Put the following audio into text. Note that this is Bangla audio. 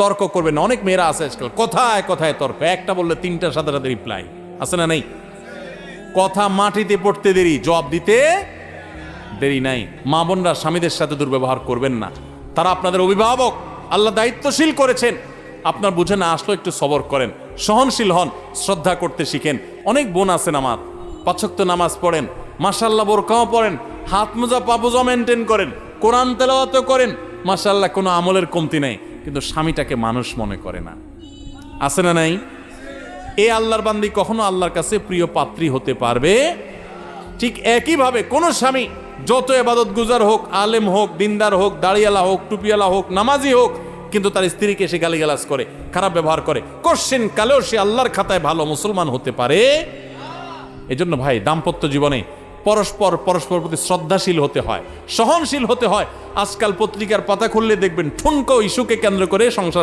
তর্ক করবেন না। অনেক মেয়েরা আছে আজকাল কথায় কথায় তর্ক, একটা বললে তিনটার সাথে সাথে রিপ্লাই আছে না নেই? কথা মাটিতে পড়তে দেরি, জবাব দিতে দেরি নাই। মা বোনরা স্বামীদের সাথে দুর্ব্যবহার করবেন না, তারা আপনাদের অভিভাবক, আল্লাহ দায়িত্বশীল করেছেন। আপনার বুঝে না আসলো একটু সবর করেন, সহনশীল হন, শ্রদ্ধা করতে শিখেন। অনেক বোন আছেন আমার, 5 ওয়াক্ত নামাজ পড়েন, মাশাআল্লাহ বোরকাও পড়েন, হাত মোজা পা মোজা মেনটেন করেন, কোরআন তেলাওয়াতও করেন, মাশাআল্লাহ কোনো আমলের কমতি নেই, কিন্তু স্বামীটাকে মানুষ মনে করে না। আছে না নাই? এই আল্লাহর বান্দি কখনো আল্লাহর কাছে প্রিয় পাত্রী হতে পারবে? ঠিক একইভাবে কোন স্বামী যত ইবাদত গুজার হোক, আলেম হোক, দিনদার হোক, দাড়িয়ালা হোক, টুপিয়ালা হোক, নামাজি হোক, কিন্তু তার স্ত্রীকে সে গালিগালাজ করে, খারাপ ব্যবহার করে, কোশ্চেন কালেও সে আল্লাহর খাতায় ভালো মুসলমান হতে পারে? এজন্য ভাই দাম্পত্য জীবনে পরস্পর প্রতি শ্রদ্ধাশীল হতে হয়, সহনশীল হতে হয়। আজকাল পত্রিকার পাতা খুললে দেখবেন ঠুনকো ইস্যুকে কেন্দ্র করে সংসার